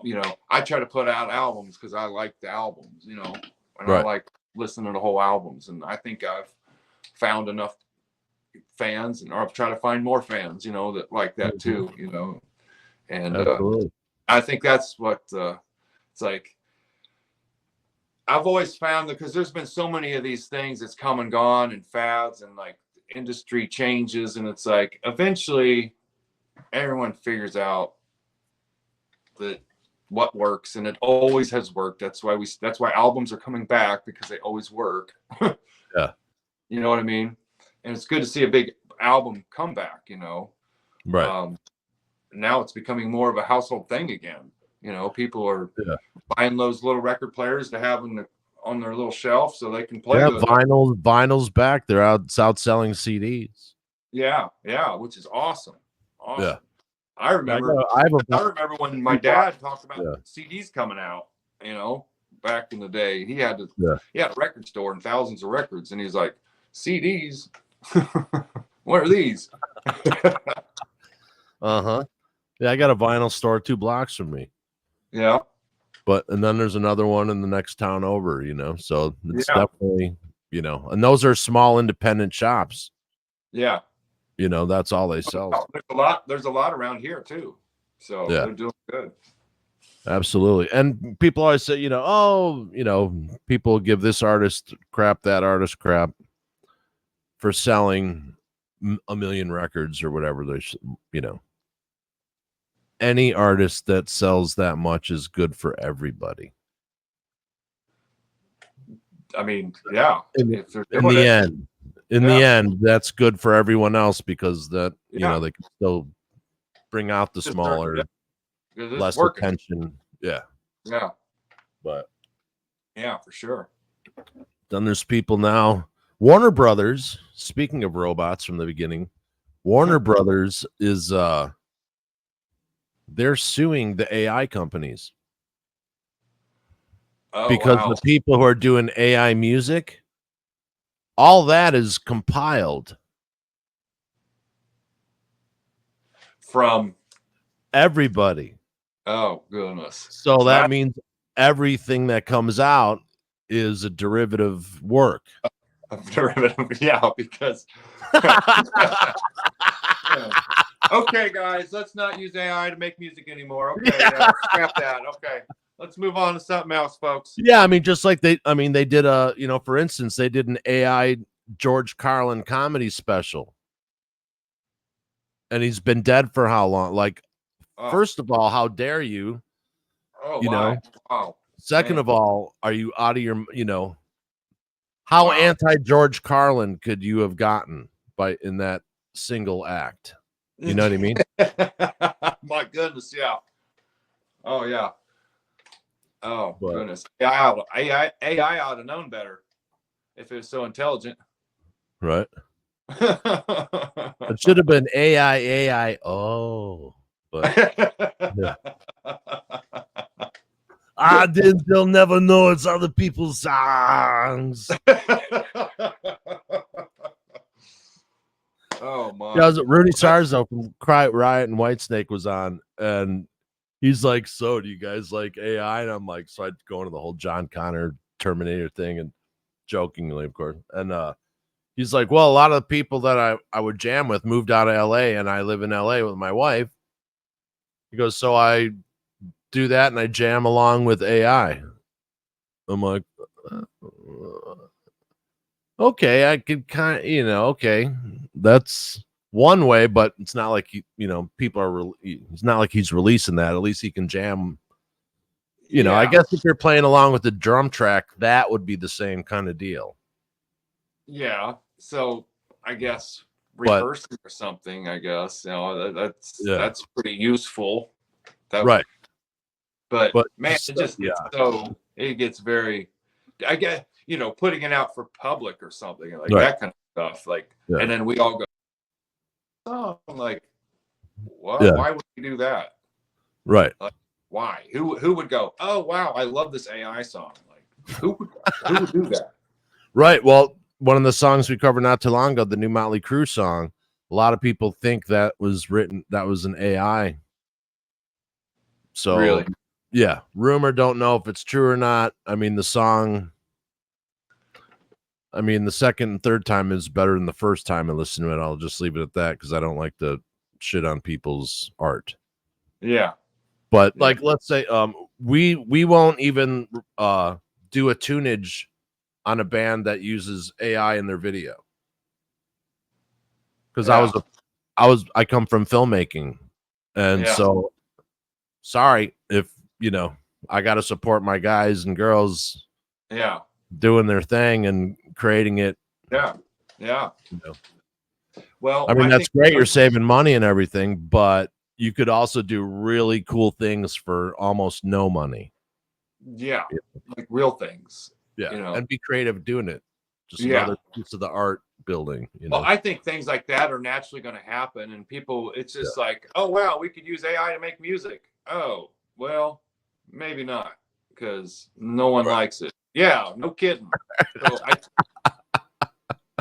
You know, I try to put out albums because I like the albums, you know, and I like listening to the whole albums, and I think I've found enough fans, and or I've tried to find more fans, you know, that like that too, you know, and I think that's what it's like. I've always found that because there's been so many of these things that's come and gone and fads and like industry changes, and it's like eventually everyone figures out that what works, and it always has worked. That's why albums are coming back, because they always work. Yeah. You know what I mean? And it's good to see a big album come back, you know. Right. Now it's becoming more of a household thing again. You know, people are buying those little record players to have on their little shelf so they can play. Yeah, vinyl's back. They're outselling CDs. Yeah, which is awesome. Yeah. I remember when my dad talked about CDs coming out, you know, back in the day. He had a record store and thousands of records, and he's like, CDs? What are these? Uh-huh. Yeah, I got a vinyl store 2 blocks from me. Yeah. And then there's another one in the next town over, you know. So it's definitely, you know, and those are small independent shops. Yeah. You know, that's all they sell. There's a lot around here too. So Yeah. they're doing good. Absolutely. And people always say, you know, oh, you know, people give this artist crap, that artist crap for selling a million records or whatever. You know, any artist that sells that much is good for everybody. I mean, yeah. In the end, that's good for everyone else because that, you know, they can still bring out the smaller, less attention. Yeah. Yeah. But yeah, for sure. Then there's people now. Warner Brothers, speaking of robots from the beginning, Warner Brothers is they're suing the AI companies. Because the people who are doing AI music, all that is compiled from everybody. Oh, goodness. So that means everything that comes out is a derivative work. A derivative, yeah, because yeah. Okay, guys, let's not use AI to make music anymore. Okay, scrap that. Okay, let's move on to something else, folks. Yeah, I mean, just like they did a, you know, for instance, they did an AI George Carlin comedy special, and he's been dead for how long? Like, first of all, how dare you? Oh, you know. Wow. Second of all, are you out of your, you know? How anti George Carlin could you have gotten in that single act? You know what I mean? My goodness, yeah. Oh, yeah. Oh, goodness. AI ought to known better if it was so intelligent. Right. It should have been AI. Oh, but yeah. They'll never know it's other people's songs. Oh my! Yeah, Rudy Sarzo from Quiet Riot and Whitesnake was on, and he's like, "So, do you guys like AI?" And I'm like, "So I'd go into the whole John Connor Terminator thing," and jokingly, of course. And he's like, "Well, a lot of the people that I would jam with moved out of LA, and I live in LA with my wife." He goes, "So I do that, and I jam along with AI." I'm like, okay, I could kind of, you know, okay, that's one way, but it's not like you know, people are. It's not like he's releasing that. At least he can jam. You know, I guess if you're playing along with the drum track, that would be the same kind of deal. Yeah. So I guess rehearsing or something. I guess, you know, that's pretty useful. Right. But man, it just it gets very, I guess, you know, putting it out for public or something like that kind of stuff. Like, and then we all go, oh, I'm like, what? Yeah. Why would we do that? Right. Like, why? Who would go, oh wow, I love this AI song? Like, who would do that? Right. Well, one of the songs we covered not too long ago, the new Motley Crue song, a lot of people think that was an AI. So really? Yeah, rumor, don't know if it's true or not. I mean, the song, the second and third time is better than the first time I listened to it. I'll just leave it at that because I don't like to shit on people's art. Yeah. But like, let's say we won't even do a tunage on a band that uses AI in their video. Because I come from filmmaking. And so sorry if, you know, I got to support my guys and girls doing their thing and creating it. Yeah. You know. Well, I mean, that's great. You're saving money and everything, but you could also do really cool things for almost no money. Yeah. Like real things. Yeah. You know, and be creative doing it. Just another piece of the art building. You know? Well, I think things like that are naturally going to happen. And people, it's just like, oh, wow, we could use AI to make music. Oh, well, maybe not, because no one likes it. Yeah, no kidding. So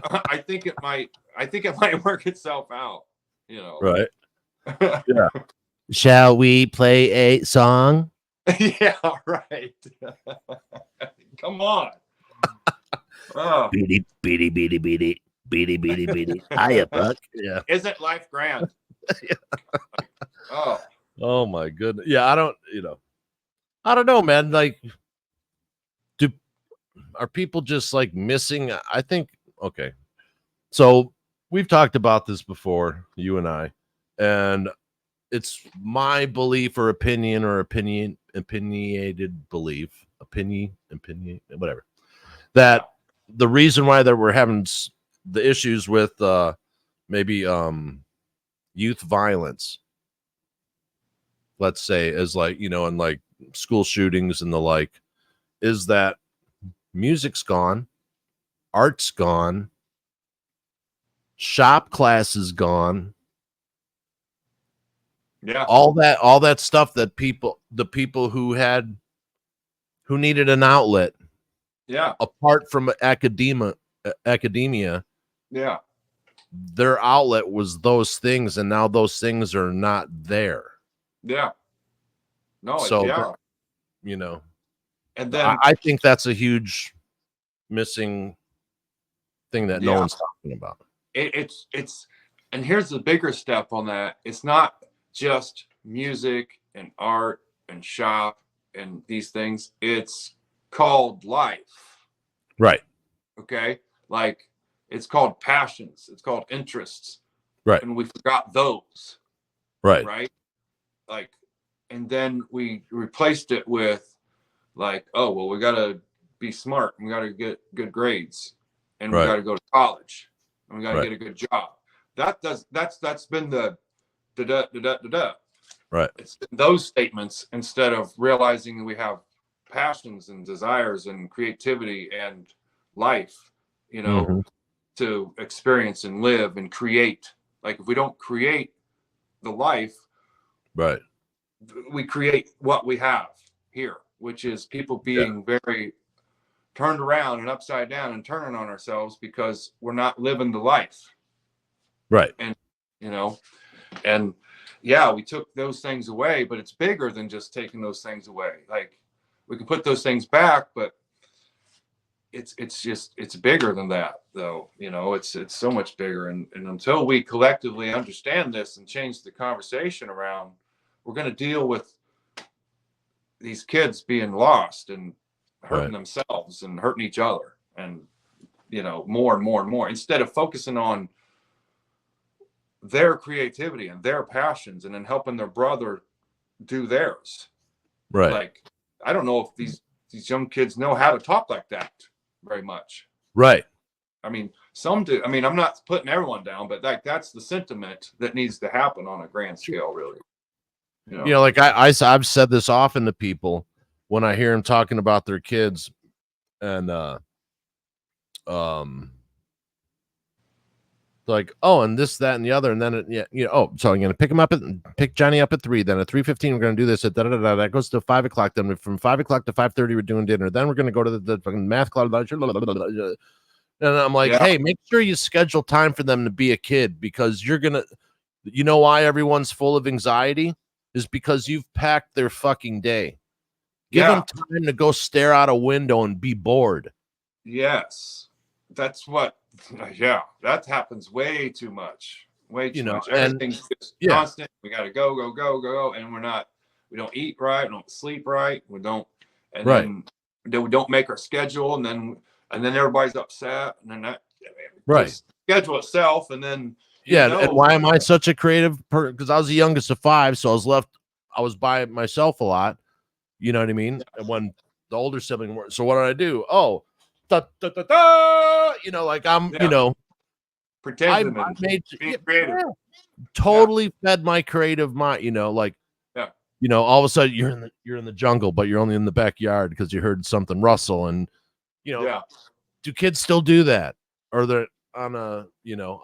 I think it might work itself out, you know. Right. Yeah. Shall we play a song? Yeah, right. Come on. Beady, beady, beady, beady. Beady, beady, beady. Hiya, Buck. Yeah. Isn't life grand? Oh, Oh my goodness. Yeah, I don't know, man. Like, are people just like missing? I think, okay. So we've talked about this before, you and I, and it's my belief or opinionated belief, opinion, whatever, that the reason why that we're having the issues with maybe youth violence, let's say, is like, and like school shootings and the like, is that music's gone, art's gone, shop class is gone. yeah. All that stuff that the people who needed an outlet, Yeah. apart from academia, Yeah. their outlet was those things, and now those things are not there. Yeah. No, So, yeah. And then I think that's a huge missing thing that no one's talking about. It's and here's the bigger step on that. It's not just music and art and shop and these things. It's called life. Right. Okay. Like, it's called passions. It's called interests. Right. And we forgot those. Right. Right. Like, and then we replaced it with like, oh, well, we got to be smart. We got to get good grades, and we got to go to college, and we got to get a good job. That's been the Right. It's those statements, instead of realizing that we have passions and desires and creativity and life, to experience and live and create. Like, if we don't create the life, right, we create what we have here, which is people being very turned around and upside down and turning on ourselves because we're not living the life. Right. And, and yeah, we took those things away, but it's bigger than just taking those things away. Like, we can put those things back, but it's bigger than that, though. It's so much bigger. And until we collectively understand this and change the conversation around, we're going to deal with these kids being lost and hurting themselves and hurting each other, and more and more and more, instead of focusing on their creativity and their passions and then helping their brother do theirs. Right. Like, I don't know if these young kids know how to talk like that very much. Right. I mean, some do. I mean, I'm not putting everyone down, but that's the sentiment that needs to happen on a grand scale, really. Like I've said this often to people when I hear them talking about their kids, and like, oh, and this, that, and the other, and then so I'm gonna pick Johnny up at 3, then at 3:15 we're gonna do this, at that goes to 5 o'clock, then from 5 o'clock to 5:30 we're doing dinner, then we're gonna go to the fucking math club, and I'm like, hey, make sure you schedule time for them to be a kid, because you're gonna, why everyone's full of anxiety is because you've packed their fucking day. Give them time to go stare out a window and be bored. Yes, that's what. Yeah, that happens way too much. Way too much. Everything's just constant. We got to go, and we don't eat right, we don't sleep right, we don't, and then we don't make our schedule, and then everybody's upset, and then that schedule itself, and then and why am I such a creative person? Because I was the youngest of 5, so I was by myself a lot. You know what I mean? And when the older sibling were, so what did I do? Oh, da, da, da, da, like I'm, pretending I made creative. Totally fed my creative mind, like, all of a sudden you're in the jungle, but you're only in the backyard because you heard something rustle, and do kids still do that? Or they're on a,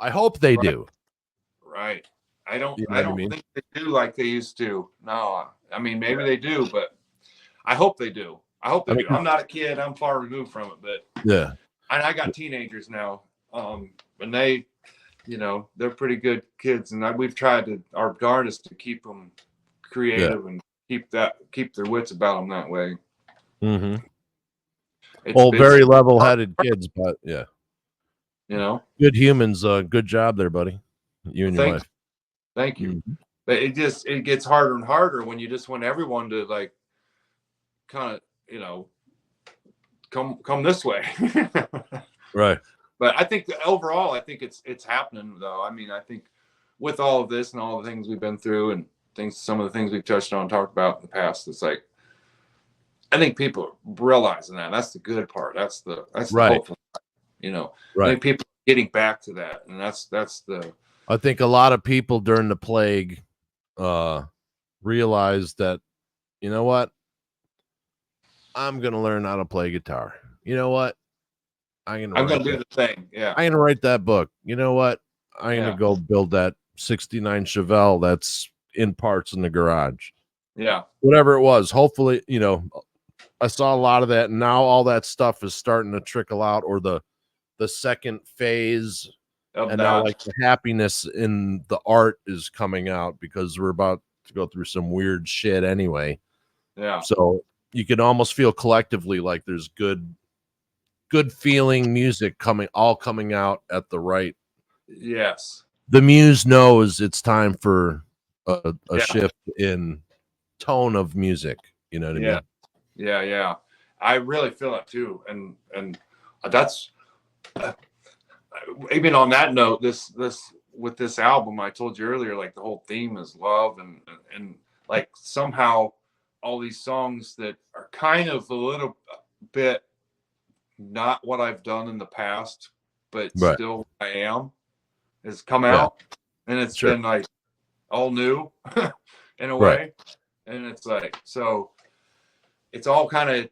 I hope they do. Right. I don't think they do like they used to. No, I mean, maybe they do, but I hope they do. Do. I'm not a kid. I'm far removed from it, but and I got teenagers now, and they, they're pretty good kids, and we've tried our darndest to keep them creative and keep their wits about them that way. Mm-hmm. Very level-headed kids, but you know. Good humans. Good job there, buddy. You and your Thank wife. thank you. Mhm. But it gets harder and harder when you just want everyone to like kind of, you know, come this way. Right. But I think that overall, I think it's happening though. I mean, I think with all of this and all the things we've been through and things, some of the things we've touched on, talked about in the past, it's like I think people are realizing that. That's the good part. That's the Right. hopeful. You know, I Right. think people are getting back to that, and that's the I think a lot of people during the plague realized that, you know what? I'm gonna learn how to play guitar. You know what? I'm gonna I'm write gonna do that. the thing. Yeah, I'm gonna write that book. You know what? I'm gonna yeah, go build that 69 Chevelle that's in parts in the garage. yeah. Whatever it was. Hopefully, you know, I saw a lot of that, and now all that stuff is starting to trickle out, or the second phase, Of and now that, like the happiness in the art is coming out because we're about to go through some weird shit anyway. yeah, So you can almost feel collectively like there's good feeling music coming out at the right. yes, The muse knows it's time for a yeah, shift in tone of music. You know what I yeah, mean? yeah, yeah. I really feel it too, and that's even on that note. This with this album, I told you earlier, like the whole theme is love, and like somehow all these songs that are kind of a little bit not what I've done in the past, but Right. still I am, has come Yeah. out, and it's Sure. been like all new in a Right. way, and it's like so it's all kind of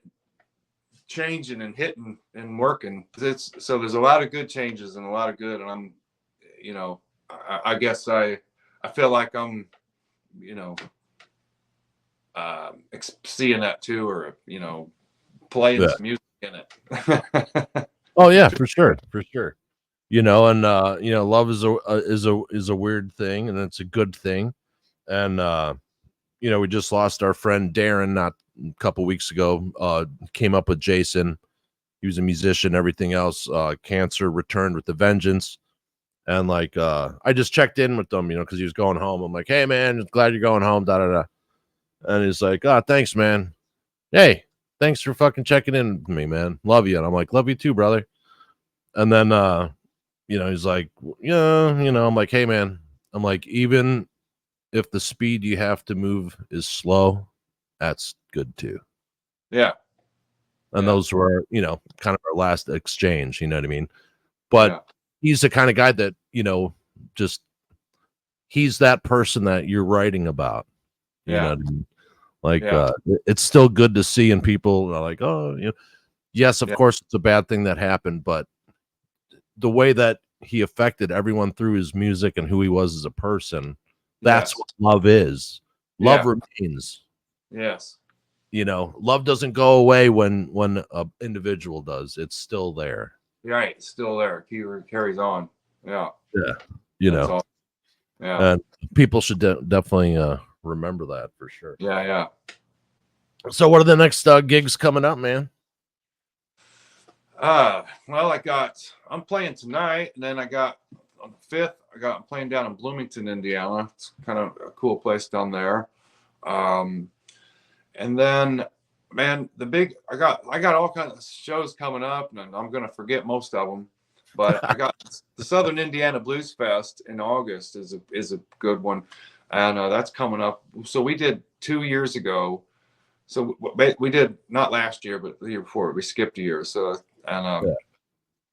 changing and hitting and working. It's so there's a lot of good changes and a lot of good, and I'm, you know, I guess I feel like I'm, you know, seeing that too, or you know, playing Yeah. some music in it. Oh yeah, for sure. For sure. You know, and you know, love is a weird thing, and it's a good thing. And you know, we just lost our friend Darren not a couple weeks ago. Came up with Jason. He was a musician, everything else. Cancer returned with a vengeance. And like I just checked in with them, you know, because he was going home. I'm like, hey man, glad you're going home, da da da. And he's like, oh, thanks, man. Hey, thanks for fucking checking in with me, man. Love you. And I'm like, love you too, brother. And then you know, he's like, yeah, you know, I'm like, hey man, I'm like, even if the speed you have to move is slow, that's good too. Yeah, And yeah, those were, you know, kind of our last exchange, you know what I mean? But yeah, he's the kind of guy that, you know, just he's that person that you're writing about, you know yeah, what I mean? Like yeah, it's still good to see, and people are like, oh, you know, yes, of yeah, course it's a bad thing that happened, but the way that he affected everyone through his music and who he was as a person, that's yes, what love is. Love yeah, remains. yes. You know, love doesn't go away when a individual does. It's still there. Right, it's still there. Carries on. Yeah, Yeah. You that's know, all. Yeah, and people should definitely remember that for sure. yeah, yeah. So what are the next gigs coming up, man? Well, I'm playing tonight, and then I got on the 5th, I'm playing down in Bloomington, Indiana. It's kind of a cool place down there. Um, and then, man, I got all kinds of shows coming up, and I'm gonna forget most of them. But I got the Southern Indiana Blues Fest in August is a good one, and that's coming up. So we did 2 years ago. So we did not last year, but the year before. We skipped a year. So and Yeah.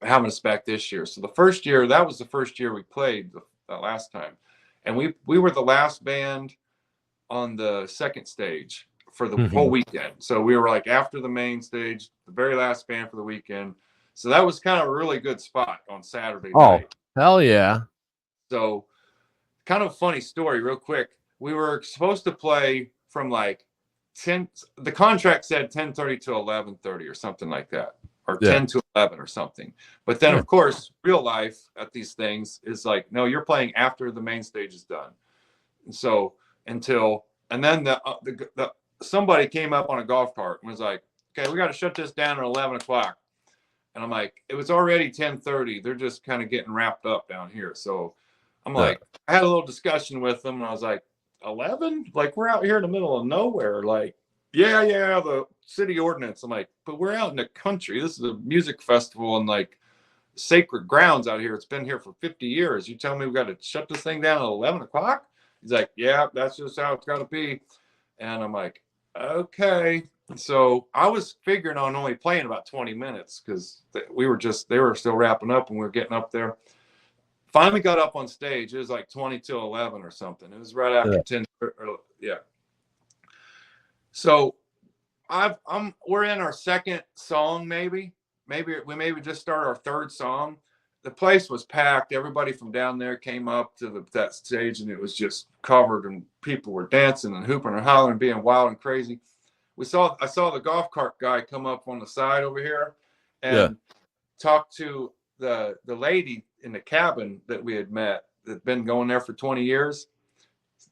having us back this year. So the first year, that was the first year we played the last time, and we were the last band on the second stage for the whole Mhm. weekend. So we were like after the main stage, the very last band for the weekend. So that was kind of a really good spot on Saturday Oh, night. hell yeah. So kind of a funny story, real quick. We were supposed to play from like 10, the contract said 10:30 to 11:30 or something like that, or Yeah. 10 to 11 or something. But then, Yeah. of course, real life at these things is like, no, you're playing after the main stage is done. And so and then somebody came up on a golf cart and was like, okay, we got to shut this down at 11 o'clock. And I'm like, it was already 10:30. They're just kind of getting wrapped up down here. So I'm like, I had a little discussion with them, and I was like, 11? Like, we're out here in the middle of nowhere. Like, yeah, the city ordinance. I'm like, but we're out in the country. This is a music festival and like sacred grounds out here. It's been here for 50 years. You tell me we got to shut this thing down at 11 o'clock? He's like, yeah, that's just how it's got to be. And I'm like, okay. So I was figuring on only playing about 20 minutes because they were still wrapping up and we were getting up there. Finally got up on stage. It was like 20 till 11 or something. It was right after 10. Yeah. So we're in our second song, maybe we just started our third song. The place was packed. Everybody from down there came up to that stage, and it was just covered, and people were dancing and hooping and hollering, being wild and crazy. I saw the golf cart guy come up on the side over here and talk to the lady in the cabin that we had met that'd been going there for 20 years.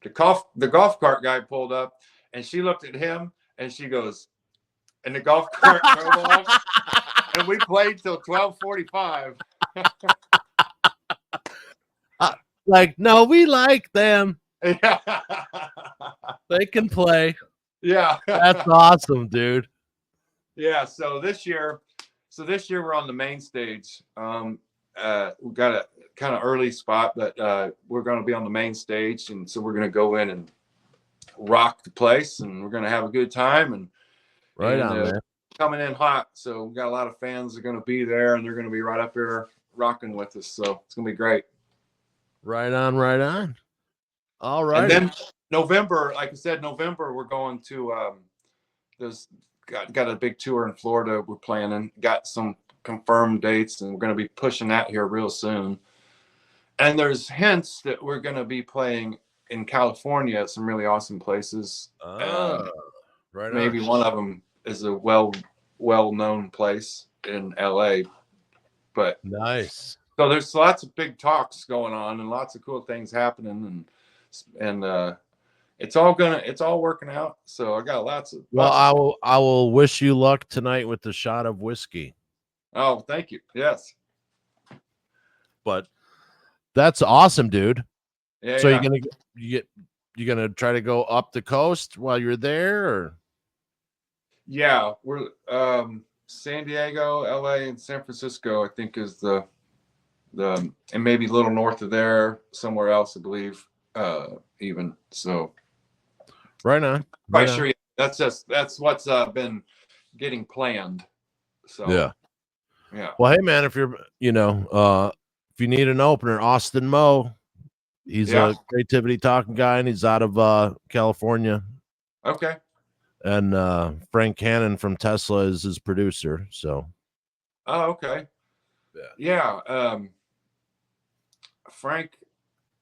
The golf cart guy pulled up, and she looked at him, and she goes, and the golf cart drove off, and we played till 12:45. Like, no, we like them. Yeah. They can play. Yeah. That's awesome, dude. Yeah. So this year we're on the main stage. We got a kind of early spot, but we're going to be on the main stage, and so we're going to go in and rock the place, and we're going to have a good time. And man. Coming in hot, so we got a lot of fans that are going to be there, and they're going to be right up here rocking with us. So it's going to be great. Right on. All right. And then November, like I said, we're going to there's got a big tour in Florida we're planning. Got some confirmed dates, and we're going to be pushing that here real soon. And there's hints that we're going to be playing in California at some really awesome places. Right. Maybe one of them is a well-known place in LA. But nice. So there's lots of big talks going on and lots of cool things happening, and it's all working out. So I got lots of. I will wish you luck tonight with the shot of whiskey. Oh, thank you. Yes. But that's awesome, dude. Yeah. So you're gonna try to go up the coast while you're there, or? Yeah, we're San Diego, LA, and San Francisco, I think, is the and maybe a little north of there, somewhere else, I believe, even. So right on. Right sure. That's what's been getting planned. So yeah. Well, hey man, if you're if you need an opener, Austin Moe, he's a creativity talking guy, and he's out of California. Okay. And Frank Cannon from Tesla is his producer. So. Oh, okay. Yeah. Frank,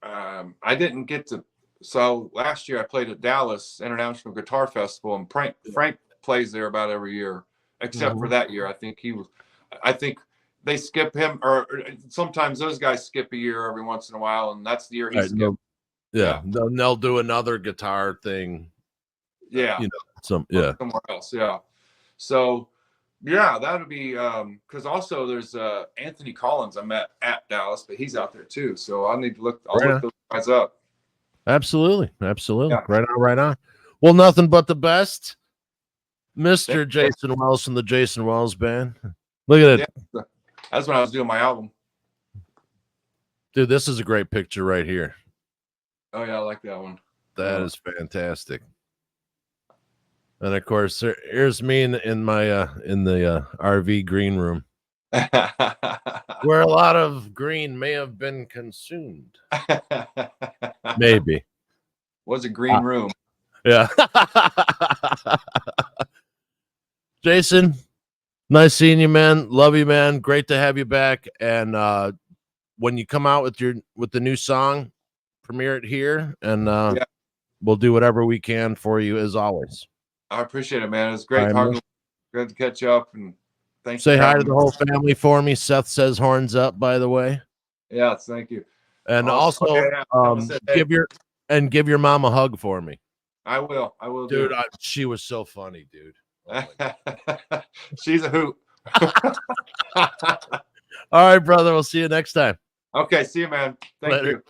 I didn't get to. So last year I played at Dallas International Guitar Festival, and Frank plays there about every year, except for that year. I think they skip him, or sometimes those guys skip a year every once in a while, and that's the year he skipped. They'll do another guitar thing. Yeah. Somewhere else. Yeah. So that would be because also there's Anthony Collins I met at Dallas, but he's out there too. So I'll look those guys up. Absolutely. Yeah. Right on. Well, nothing but the best, Mr. Jason Wells from the Jason Wells Band. Look at it. Yeah. That's when I was doing my album. Dude, this is a great picture right here. Oh yeah, I like that one. That is fantastic. And of course, here's me in my in the RV green room, where a lot of green may have been consumed. Maybe was a green room. Yeah. Jason, nice seeing you, man. Love you, man. Great to have you back. And when you come out with the new song, premiere it here, and we'll do whatever we can for you as always. I appreciate it, man. It was great talking. Good to catch up, and thanks. Say hi to the whole family for me. Seth says horns up, by the way. Yeah, thank you. And also give your mom a hug for me. I will. Dude, she was so funny, dude. Oh she's a hoot. All right, brother. We'll see you next time. Okay, see you, man. Thank Later. you.